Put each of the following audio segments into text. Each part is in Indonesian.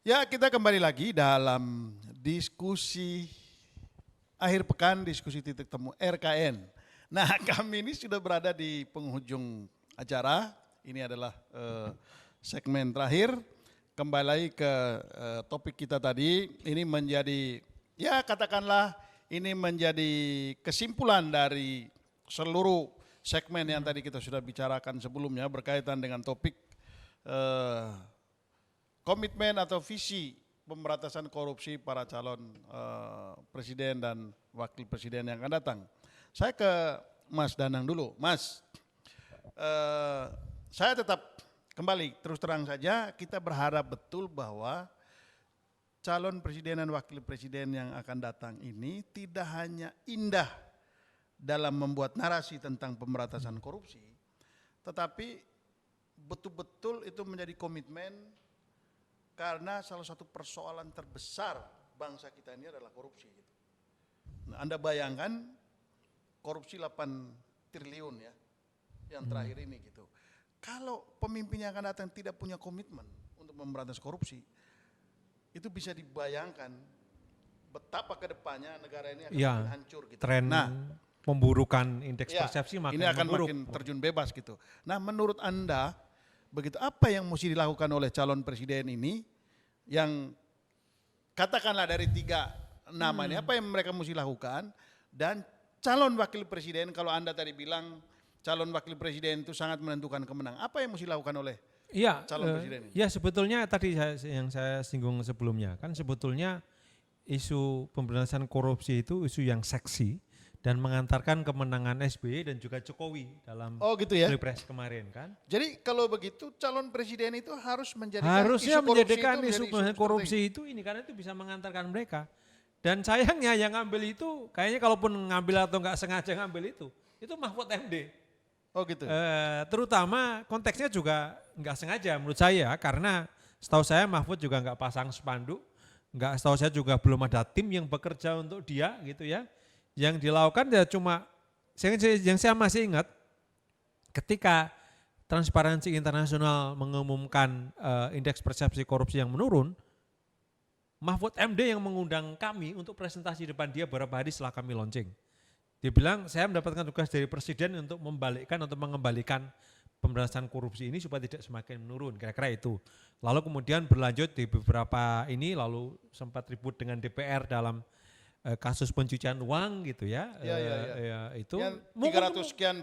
Ya, kita kembali lagi dalam diskusi akhir pekan, diskusi titik temu RKN. Nah, kami ini sudah berada di penghujung acara. Ini adalah segmen terakhir. Kembali lagi ke topik kita tadi. Ini menjadi, ya katakanlah ini menjadi kesimpulan dari seluruh segmen yang tadi kita sudah bicarakan sebelumnya berkaitan dengan topik komitmen atau visi pemberantasan korupsi para calon presiden dan wakil presiden yang akan datang. Saya ke Mas Danang dulu. Mas, saya tetap kembali terus terang saja kita berharap betul bahwa calon presiden dan wakil presiden yang akan datang ini tidak hanya indah dalam membuat narasi tentang pemberantasan korupsi, tetapi betul-betul itu menjadi komitmen. Karena salah satu persoalan terbesar bangsa kita ini adalah korupsi. Gitu. Nah, Anda bayangkan korupsi 8 triliun ya, yang terakhir ini gitu. Kalau pemimpin yang akan datang tidak punya komitmen untuk memberantas korupsi, itu bisa dibayangkan betapa kedepannya negara ini akan makin hancur. Gitu. Tren pemburukan indeks persepsi makin ini akan memburuk. makin terjun bebas gitu. Nah, menurut Anda, begitu apa yang mesti dilakukan oleh calon presiden ini yang katakanlah dari 3 nama ini, apa yang mereka mesti lakukan, dan calon wakil presiden, kalau Anda tadi bilang calon wakil presiden itu sangat menentukan kemenangan, apa yang mesti dilakukan oleh calon presiden ini? Ya sebetulnya tadi yang saya singgung sebelumnya, kan sebetulnya isu pemberantasan korupsi itu isu yang seksi dan mengantarkan kemenangan SBY dan juga Jokowi dalam Pilpres kemarin kan. Jadi kalau begitu calon presiden itu harus harusnya menjadikan isu korupsi itu ini karena itu bisa mengantarkan mereka. Dan sayangnya yang ngambil itu kayaknya kalaupun ngambil atau nggak sengaja ngambil itu Mahfud MD. Oh gitu. Terutama konteksnya juga nggak sengaja menurut saya karena setahu saya Mahfud juga nggak pasang spanduk, setahu saya juga belum ada tim yang bekerja untuk dia gitu ya. Yang dilakukan ya cuma, yang saya masih ingat ketika Transparansi Internasional mengumumkan indeks persepsi korupsi yang menurun, Mahfud MD yang mengundang kami untuk presentasi depan dia beberapa hari setelah kami launching. Dia bilang saya mendapatkan tugas dari Presiden untuk membalikkan atau mengembalikan pemberantasan korupsi ini supaya tidak semakin menurun, kira-kira itu. Lalu kemudian berlanjut di beberapa ini lalu sempat ribut dengan DPR dalam kasus pencucian uang gitu ya, itu yang 300 sekian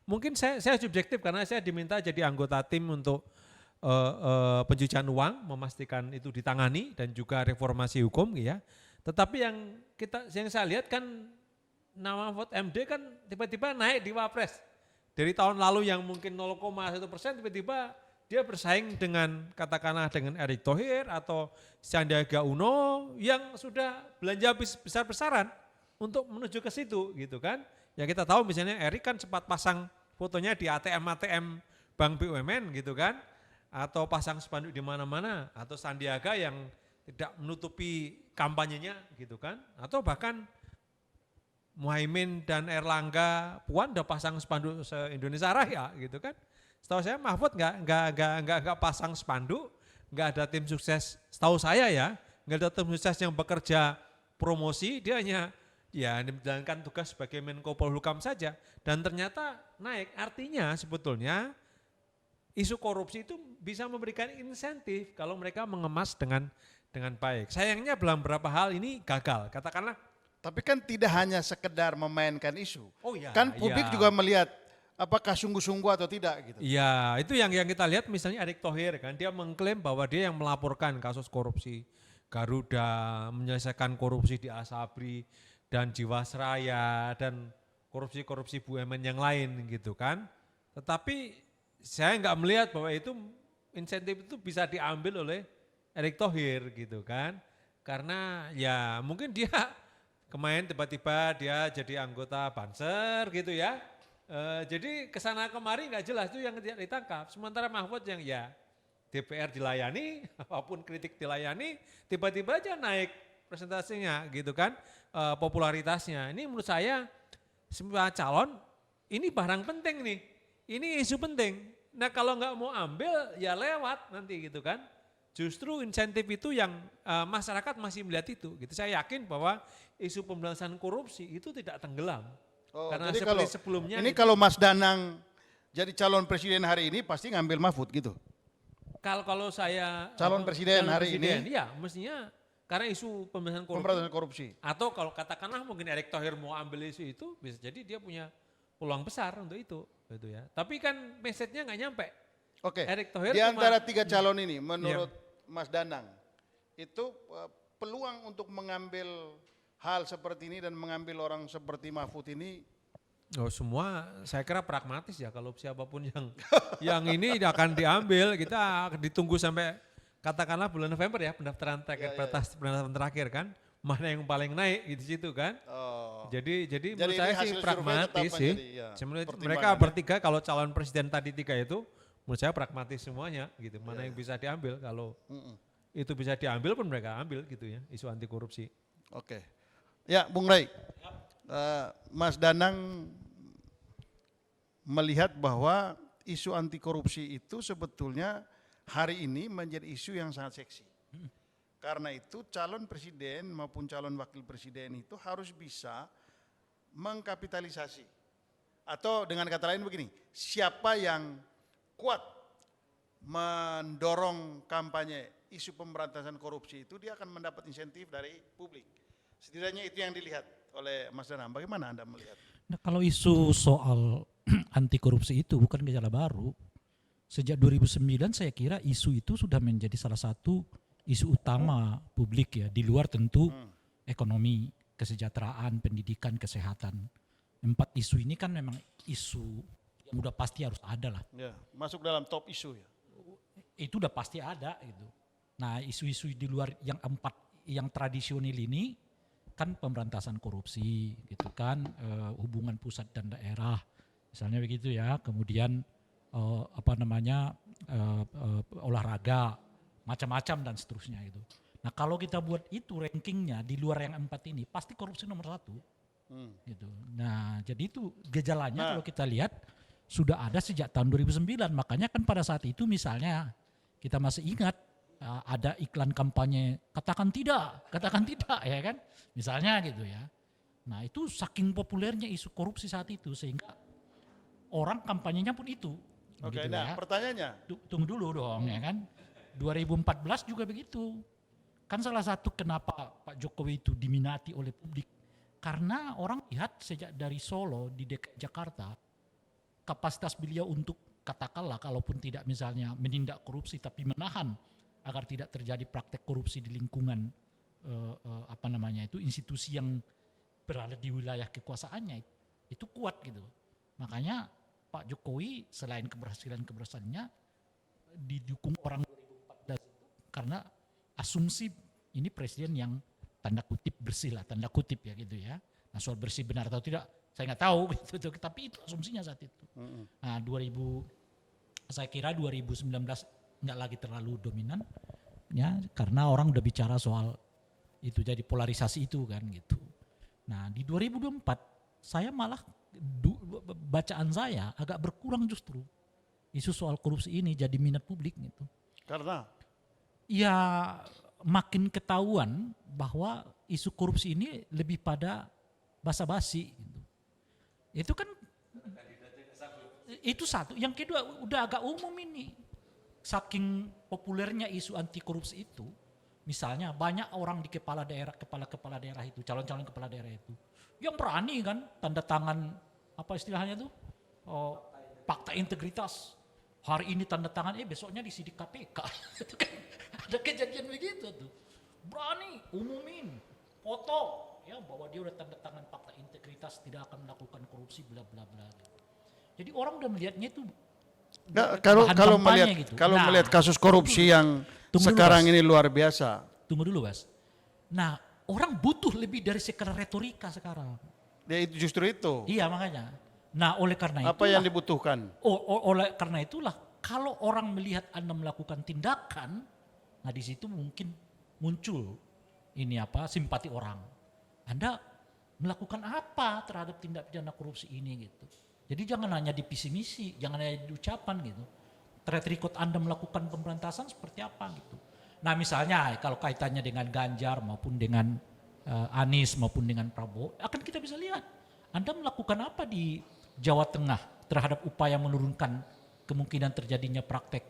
mungkin saya subjektif karena saya diminta jadi anggota tim untuk pencucian uang, memastikan itu ditangani dan juga reformasi hukum ya. Tetapi yang saya lihat kan nama Mahfud MD kan tiba-tiba naik di Wapres dari tahun lalu yang mungkin 0,1% tiba-tiba dia bersaing dengan katakanlah dengan Erick Thohir atau Sandiaga Uno yang sudah belanja besar-besaran untuk menuju ke situ gitu kan. Ya kita tahu misalnya Erick kan sempat pasang fotonya di ATM Bank BUMN gitu kan. Atau pasang spanduk di mana-mana. Atau Sandiaga yang tidak menutupi kampanyenya gitu kan. Atau bahkan Muhaimin dan Erlangga Puan udah pasang spanduk se-Indonesia Raya gitu kan. Setahu saya Mahfud nggak pasang spanduk, nggak ada tim sukses. Setahu saya ya, nggak ada tim sukses yang bekerja promosi. Dia hanya ya menjalankan tugas sebagai Menko Polhukam saja. Dan ternyata naik. Artinya sebetulnya isu korupsi itu bisa memberikan insentif kalau mereka mengemas dengan baik. Sayangnya dalam beberapa hal ini gagal. Katakanlah. Tapi kan tidak hanya sekedar memainkan isu. Oh ya. Kan publik juga melihat. Apakah sungguh-sungguh atau tidak gitu? Iya, itu yang kita lihat misalnya Erick Thohir kan, dia mengklaim bahwa dia yang melaporkan kasus korupsi Garuda, menyelesaikan korupsi di Asabri dan Jiwasraya dan korupsi-korupsi BUMN yang lain gitu kan. Tetapi saya nggak melihat bahwa itu insentif itu bisa diambil oleh Erick Thohir gitu kan. Karena ya mungkin dia kemarin tiba-tiba dia jadi anggota Banser gitu ya. Jadi kesana kemari nggak jelas itu yang tidak ditangkap. Sementara Mahfud yang ya DPR dilayani, apapun kritik dilayani, tiba-tiba aja naik presentasinya gitu kan, popularitasnya. Ini menurut saya semua calon ini barang penting nih, ini isu penting. Nah kalau nggak mau ambil ya lewat nanti gitu kan. Justru insentif itu yang masyarakat masih melihat itu. Gitu. Saya yakin bahwa isu pemberantasan korupsi itu tidak tenggelam. Oh, Karena jadi seperti kalau sebelumnya ini kalau Mas Danang jadi calon presiden hari ini pasti ngambil Mahfud gitu. kalau saya Calon presiden hari ini. ya mestinya karena isu pemberantasan korupsi. Pemberantasan korupsi. Atau kalau katakanlah mungkin Erick Thohir mau ambil isu itu, bisa jadi dia punya peluang besar untuk itu, gitu ya. Tapi kan message-nya nggak nyampe. Oke. Erick Thohir Di antara 3 calon ini, menurut Iya. Mas Danang, itu peluang untuk mengambil hal seperti ini dan mengambil orang seperti Mahfud ini. Oh, semua saya kira pragmatis ya, kalau siapapun yang ini akan diambil, kita ditunggu sampai katakanlah bulan November ya pendaftaran pendaftaran terakhir kan, mana yang paling naik di situ kan. Oh. Jadi menurut ini saya sih hasil survei pragmatis tetap sih. menjadi, ya, Sebenarnya pertimbangan mereka ya. bertiga kalau calon presiden tadi 3 itu menurut saya pragmatis semuanya gitu. Mana yang bisa diambil, kalau itu bisa diambil pun mereka ambil gitu ya, isu anti korupsi. Oke. Ya, Bung Ray. Mas Danang melihat bahwa isu anti korupsi itu sebetulnya hari ini menjadi isu yang sangat seksi. Karena itu calon presiden maupun calon wakil presiden itu harus bisa mengkapitalisasi. Atau dengan kata lain begini, siapa yang kuat mendorong kampanye isu pemberantasan korupsi itu dia akan mendapat insentif dari publik. Setidaknya itu yang dilihat oleh Mas Danang. Bagaimana Anda melihat? Nah, kalau isu soal anti korupsi itu bukan gejala baru. Sejak 2009 saya kira isu itu sudah menjadi salah satu isu utama publik ya, di luar tentu ekonomi, kesejahteraan, pendidikan, kesehatan. 4 isu ini kan memang isu yang udah pasti harus ada lah. Ya, masuk dalam top isu ya. Itu udah pasti ada gitu. Nah, isu-isu di luar yang 4 yang tradisional ini kan pemberantasan korupsi gitu kan, hubungan pusat dan daerah misalnya begitu ya, kemudian olahraga macam-macam dan seterusnya itu. Nah, kalau kita buat itu rankingnya di luar yang 4 ini pasti korupsi nomor 1 gitu. Nah, jadi itu gejalanya kalau kita lihat sudah ada sejak tahun 2009. Makanya kan pada saat itu misalnya kita masih ingat ada iklan kampanye katakan tidak ya kan, misalnya gitu ya. Nah, itu saking populernya isu korupsi saat itu sehingga orang kampanyenya pun itu. Oke, gitu nah ya. pertanyaannya. Tunggu dulu dong ya kan. 2014 juga begitu. Kan salah satu kenapa Pak Jokowi itu diminati oleh publik karena orang lihat sejak dari Solo di DKI Jakarta kapasitas beliau untuk katakanlah kalaupun tidak misalnya menindak korupsi tapi menahan agar tidak terjadi praktek korupsi di lingkungan itu institusi yang berada di wilayah kekuasaannya itu kuat gitu. Makanya Pak Jokowi selain keberhasilannya didukung orang 2014 karena asumsi ini presiden yang tanda kutip bersih lah, tanda kutip ya gitu ya. Nah, soal bersih benar atau tidak saya nggak tahu gitu, tapi itu asumsinya saat itu. Nah, saya kira 2019 nggak lagi terlalu dominan ya karena orang udah bicara soal itu jadi polarisasi itu kan gitu. Nah, di 2024 saya malah bacaan saya agak berkurang justru isu soal korupsi ini jadi minat publik gitu. Karena ya makin ketahuan bahwa isu korupsi ini lebih pada basa-basi gitu. Itu kan itu satu. Yang kedua udah agak umum ini. Saking populernya isu anti korupsi itu, misalnya banyak orang di kepala daerah itu, calon-calon kepala daerah itu, yang berani kan tanda tangan apa istilahnya tuh, fakta integritas. Hari ini tanda tangan, besoknya disidik KPK. Itu kan ada kejadian begitu tuh. Berani umumin, foto, ya bahwa dia udah tanda tangan fakta integritas tidak akan melakukan korupsi bla bla bla. Jadi orang udah melihatnya itu kalau melihat kasus korupsi yang sekarang ini luar biasa. Tunggu dulu, Bas. Nah, orang butuh lebih dari sekedar retorika sekarang. Ya itu justru itu. Iya, makanya. Nah, oleh karena itu apa yang dibutuhkan? Oleh karena itulah kalau orang melihat Anda melakukan tindakan, nah di situ mungkin muncul simpati orang. Anda melakukan apa terhadap tindak pidana korupsi ini gitu. Jadi jangan hanya di visi misi, jangan hanya di ucapan gitu. Track record Anda melakukan pemberantasan seperti apa gitu. Nah misalnya kalau kaitannya dengan Ganjar maupun dengan Anies maupun dengan Prabowo, akan kita bisa lihat Anda melakukan apa di Jawa Tengah terhadap upaya menurunkan kemungkinan terjadinya praktek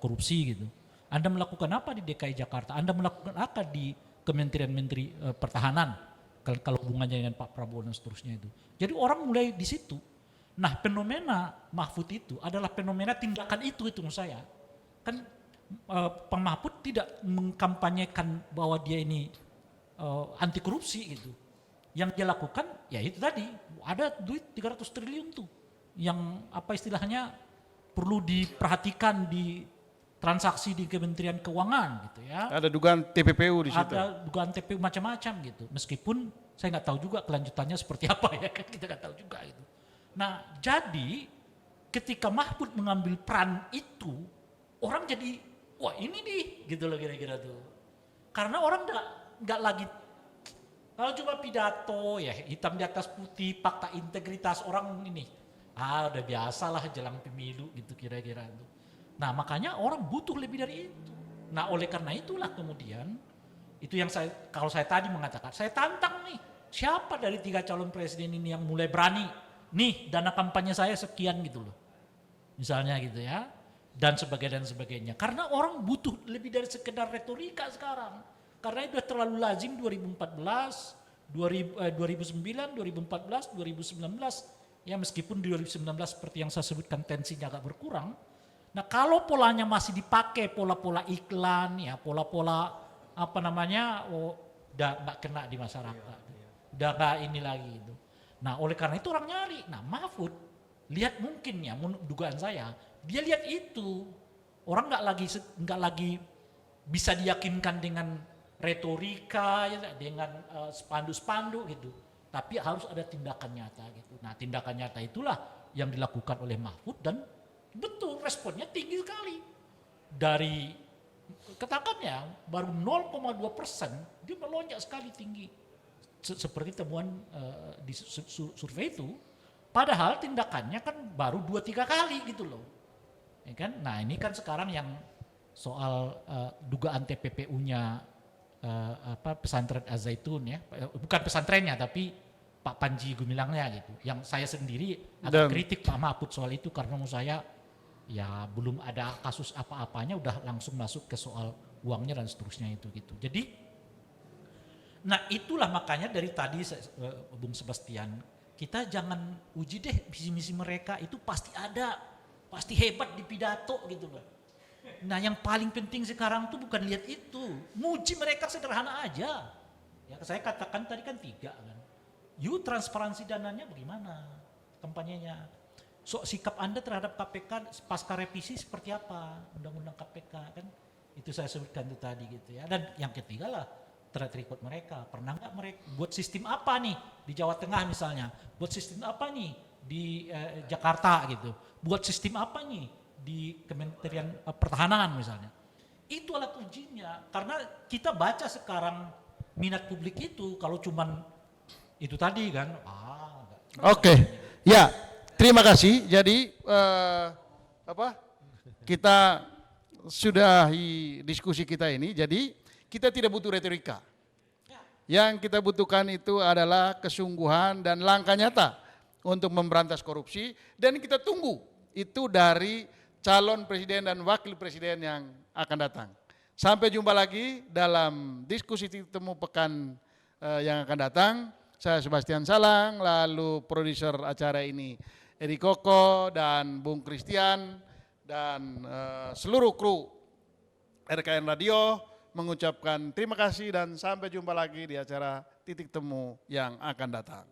korupsi gitu. Anda melakukan apa di DKI Jakarta? Anda melakukan apa di Kementerian Menteri Pertahanan kalau hubungannya dengan Pak Prabowo dan seterusnya itu. Jadi orang mulai di situ. Nah fenomena Mahfud itu adalah fenomena tindakan itu menurut saya. Kan Pak Mahfud tidak mengkampanyekan bahwa dia ini anti korupsi gitu. Yang dia lakukan ya itu tadi, ada duit 300 triliun tuh yang apa istilahnya perlu diperhatikan di transaksi di Kementerian Keuangan gitu ya. Ada dugaan TPPU di situ. Ada dugaan TPPU macam-macam gitu. Meskipun saya nggak tahu juga kelanjutannya seperti apa ya kan, kita nggak tahu juga gitu. Nah jadi ketika Mahfud mengambil peran itu, orang jadi wah ini nih gitu loh kira-kira tuh. Karena orang nggak lagi kalau cuma pidato ya hitam di atas putih, fakta integritas orang ini. Udah biasalah jelang pemilu gitu kira-kira itu. Nah makanya orang butuh lebih dari itu. Nah oleh karena itulah kemudian itu yang kalau saya tadi mengatakan, saya tantang nih siapa dari 3 calon presiden ini yang mulai berani nih dana kampanye saya sekian gitu loh. Misalnya gitu ya. Dan sebagainya. Karena orang butuh lebih dari sekedar retorika sekarang. Karena itu terlalu lazim 2014, 2009, 2014, 2019. Ya meskipun di 2019 seperti yang saya sebutkan tensinya agak berkurang. Nah kalau polanya masih dipakai pola-pola iklan ya, pola-pola apa namanya, udah gak kena di masyarakat. Udah gak ini lagi itu. Nah oleh karena itu orang nyari. Nah Mahfud lihat mungkin ya, dugaan saya, dia lihat itu. Orang nggak lagi bisa diyakinkan dengan retorika, ya, dengan spanduk-spanduk gitu. Tapi harus ada tindakan nyata gitu. Nah tindakan nyata itulah yang dilakukan oleh Mahfud dan betul responnya tinggi sekali. Dari katakannya baru 0,2% dia melonjak sekali tinggi. Seperti temuan di survei itu. Padahal tindakannya kan baru 2-3 kali gitu loh. Ya kan? Nah ini kan sekarang yang soal dugaan TPPU-nya pesantren Az-Zaitun ya. Bukan pesantrennya tapi Pak Panji Gumilangnya gitu. Yang saya sendiri agak kritik Pak Mahfud soal itu karena menurut saya ya belum ada kasus apa-apanya udah langsung masuk ke soal uangnya dan seterusnya itu gitu. Jadi nah itulah makanya dari tadi Bung Sebastian, kita jangan uji deh visi-misi mereka itu pasti ada, pasti hebat di pidato gitu loh. Nah yang paling penting sekarang tuh bukan lihat itu, muji mereka sederhana aja. Ya saya katakan tadi kan 3 kan. Transparansi dananya bagaimana kampanyenya? Sikap Anda terhadap KPK pasca revisi seperti apa? Undang-undang KPK kan itu saya sebutkan itu tadi gitu ya. Dan yang ketiga lah track record mereka. Pernah nggak mereka buat sistem apa nih di Jawa Tengah misalnya? Buat sistem apa nih di Jakarta gitu? Buat sistem apa nih di Kementerian Pertahanan misalnya? Itu alat ujinya. Karena kita baca sekarang minat publik itu kalau cuman itu tadi kan. Oke, ya terima kasih. Jadi kita sudahi diskusi kita ini. Jadi kita tidak butuh retorika. Yang kita butuhkan itu adalah kesungguhan dan langkah nyata untuk memberantas korupsi. Dan kita tunggu itu dari calon presiden dan wakil presiden yang akan datang. Sampai jumpa lagi dalam diskusi temu pekan yang akan datang. Saya Sebastian Salang, lalu produser acara ini Eri Koko dan Bung Christian dan seluruh kru RKN Radio mengucapkan terima kasih dan sampai jumpa lagi di acara Titik Temu yang akan datang.